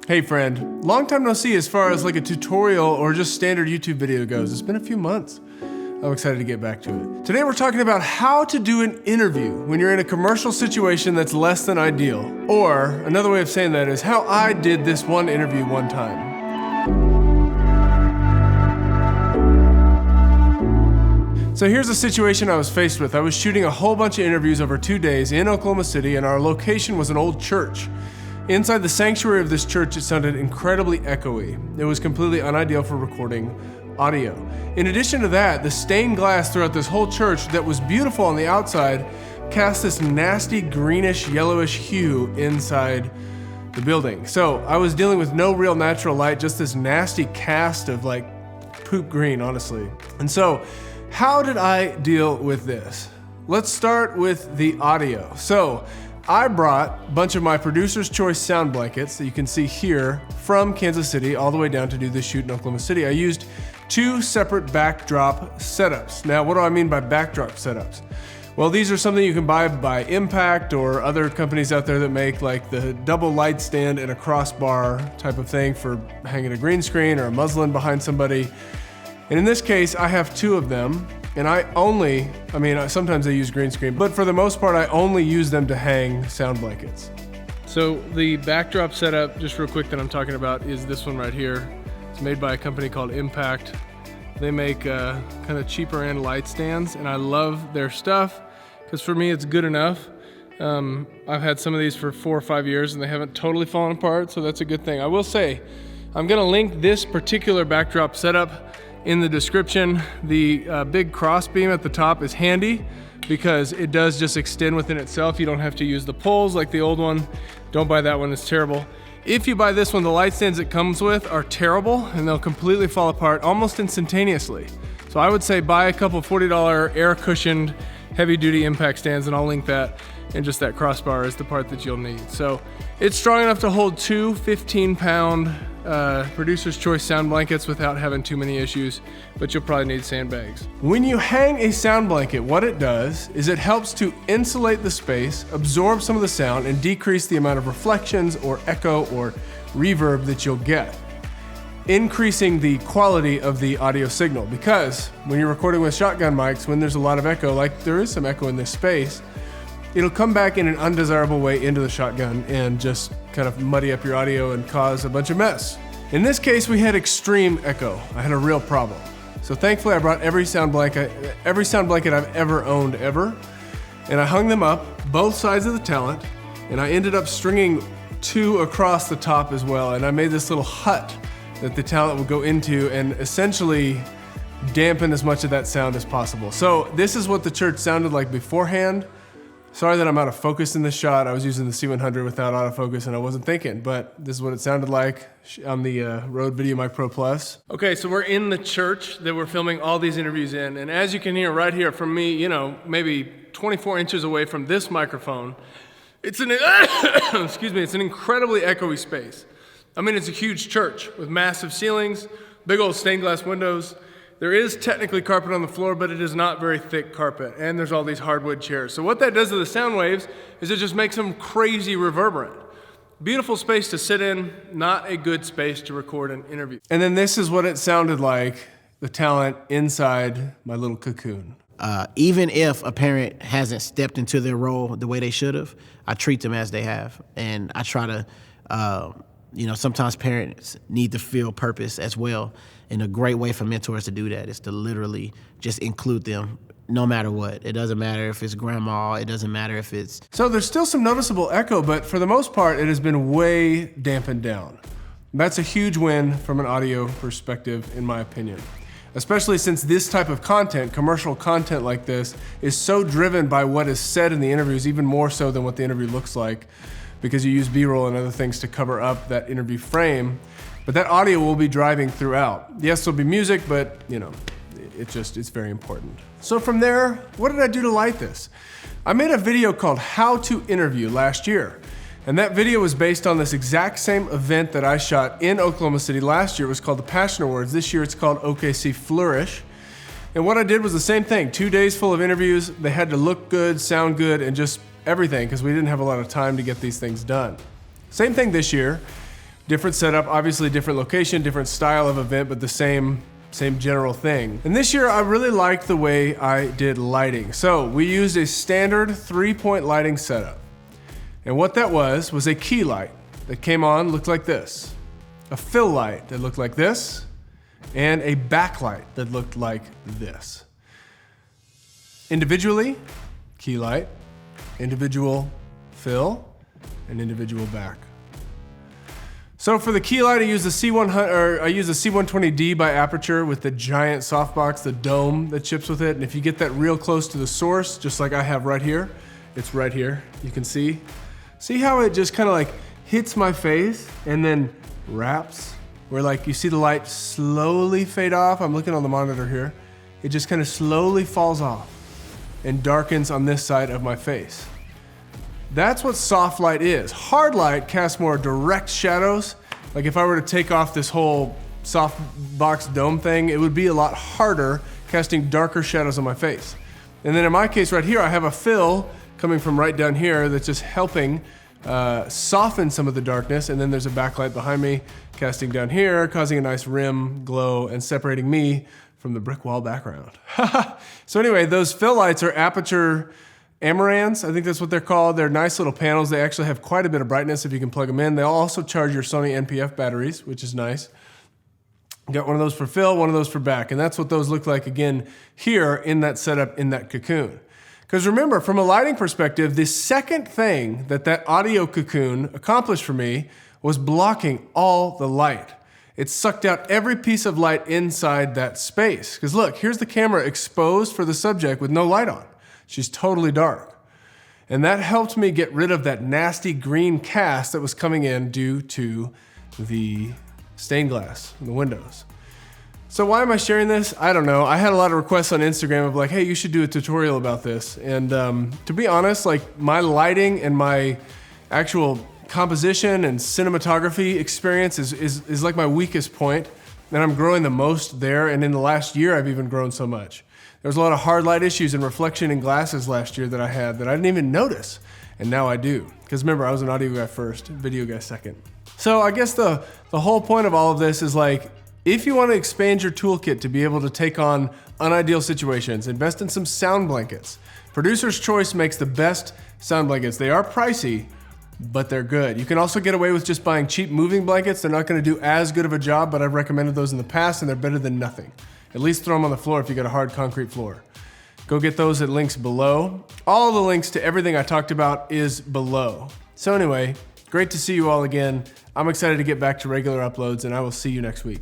Hey friend, long time no see as far as like a tutorial or just standard YouTube video goes. It's been a few months. I'm excited to get back to it. Today we're talking about how to do an interview when you're in a commercial situation that's less than ideal. Or another way of saying that is how I did this one interview one time. So here's the situation I was faced with. I was shooting a whole bunch of interviews over 2 days in Oklahoma City, and our location was an old church. Inside the sanctuary of this church, it sounded incredibly echoey. It was completely unideal for recording audio. In addition to that, the stained glass throughout this whole church that was beautiful on the outside cast this nasty greenish yellowish hue inside the building. So I was dealing with no real natural light, just this nasty cast of like poop green, honestly. And so how did I deal with this? Let's start with the audio. So I brought a bunch of my producer's choice sound blankets that you can see here from Kansas City all the way down to do this shoot in Oklahoma City. I used 2 separate backdrop setups. Now, what do I mean by backdrop setups? Well, these are something you can buy by Impact or other companies out there that make like the double light stand and a crossbar type of thing for hanging a green screen or a muslin behind somebody. And in this case, I have 2 of them. And sometimes I use green screen, but for the most part, I only use them to hang sound blankets. So the backdrop setup, just real quick that I'm talking about, is this one right here. It's made by a company called Impact. They make kind of cheaper end light stands, and I love their stuff because for me, it's good enough. I've had some of these for 4 or 5 years and they haven't totally fallen apart, so that's a good thing. I will say, I'm gonna link this particular backdrop setup in the description. The big cross beam at the top is handy because it does just extend within itself. You don't have to use the poles like the old one. Don't buy that one, it's terrible. If you buy this one, the light stands it comes with are terrible and they'll completely fall apart almost instantaneously. So I would say buy a couple $40 air cushioned heavy duty Impact stands, and I'll link that, and just that crossbar is the part that you'll need. So it's strong enough to hold 2 15-pound producer's choice sound blankets without having too many issues, but you'll probably need sandbags. When you hang a sound blanket, what it does is it helps to insulate the space, absorb some of the sound, and decrease the amount of reflections or echo or reverb that you'll get, increasing the quality of the audio signal. Because when you're recording with shotgun mics, when there's a lot of echo, like there is some echo in this space, it'll come back in an undesirable way into the shotgun and just kind of muddy up your audio and cause a bunch of mess. In this case, we had extreme echo. I had a real problem. So thankfully I brought every sound blanket I've ever owned ever, and I hung them up both sides of the talent, and I ended up stringing 2 across the top as well, and I made this little hut that the talent would go into and essentially dampen as much of that sound as possible. So this is what the church sounded like beforehand. Sorry that I'm out of focus in this shot. I was using the C100 without autofocus and I wasn't thinking, but this is what it sounded like on the Rode VideoMic Pro Plus. Okay, so we're in the church that we're filming all these interviews in, and as you can hear right here from me, maybe 24 inches away from this microphone, it's an, it's an incredibly echoey space. I mean, it's a huge church with massive ceilings, big old stained glass windows. There is technically carpet on the floor, but it is not very thick carpet, and there's all these hardwood chairs. So what that does to the sound waves is it just makes them crazy reverberant. Beautiful space to sit in, not a good space to record an interview. And then this is what it sounded like, the talent inside my little cocoon. Even if a parent hasn't stepped into their role the way they should have, I treat them as they have, and I try to, sometimes parents need to feel purpose as well. And a great way for mentors to do that is to literally just include them no matter what. It doesn't matter if it's grandma, it doesn't matter if it's... So there's still some noticeable echo, but for the most part, it has been way dampened down. That's a huge win from an audio perspective, in my opinion. Especially since this type of content, commercial content like this, is so driven by what is said in the interviews, even more so than what the interview looks like, because you use B-roll and other things to cover up that interview frame. But that audio will be driving throughout. Yes, there'll be music, but it's very important. So from there, what did I do to light this? I made a video called How to Interview last year. And that video was based on this exact same event that I shot in Oklahoma City last year. It was called the Passion Awards. This year it's called OKC Flourish. And what I did was the same thing, 2 days full of interviews. They had to look good, sound good, and just everything, because we didn't have a lot of time to get these things done. Same thing this year. Different setup, obviously different location, different style of event, but the same general thing. And this year I really liked the way I did lighting. So we used a standard 3-point lighting setup. And what that was a key light that came on, looked like this. A fill light that looked like this, and a backlight that looked like this. Individually, key light, individual fill, and individual back. So for the key light, I used the C120D by Aperture with the giant softbox, the dome that chips with it. And if you get that real close to the source, just like I have right here, it's right here. You can see how it just kind of like hits my face and then wraps, where like you see the light slowly fade off. I'm looking on the monitor here. It just kind of slowly falls off and darkens on this side of my face. That's what soft light is. Hard light casts more direct shadows. Like if I were to take off this whole soft box dome thing, it would be a lot harder casting darker shadows on my face. And then in my case right here, I have a fill coming from right down here that's just helping soften some of the darkness, and then there's a backlight behind me casting down here, causing a nice rim glow and separating me from the brick wall background. So anyway, those fill lights are Aperture Amarans, I think that's what they're called. They're nice little panels. They actually have quite a bit of brightness if you can plug them in. They'll also charge your Sony NPF batteries, which is nice. Got one of those for fill, one of those for back, and that's what those look like again here in that setup in that cocoon. Because remember, from a lighting perspective, the second thing that audio cocoon accomplished for me was blocking all the light. It sucked out every piece of light inside that space. Because look, here's the camera exposed for the subject with no light on. She's totally dark. And that helped me get rid of that nasty green cast that was coming in due to the stained glass in the windows. So why am I sharing this? I don't know. I had a lot of requests on Instagram of like, hey, you should do a tutorial about this. And to be honest, like my lighting and my actual composition and cinematography experience is like my weakest point, and I'm growing the most there. And in the last year, I've even grown so much. There was a lot of hard light issues and reflection in glasses last year that I had that I didn't even notice. And now I do. Because remember, I was an audio guy first, video guy second. So I guess the whole point of all of this is like, if you want to expand your toolkit to be able to take on unideal situations, invest in some sound blankets. Producer's Choice makes the best sound blankets. They are pricey, but they're good. You can also get away with just buying cheap moving blankets. They're not going to do as good of a job, but I've recommended those in the past and they're better than nothing. At least throw them on the floor if you got a hard concrete floor. Go get those at links below. All the links to everything I talked about is below. So anyway, great to see you all again. I'm excited to get back to regular uploads, and I will see you next week.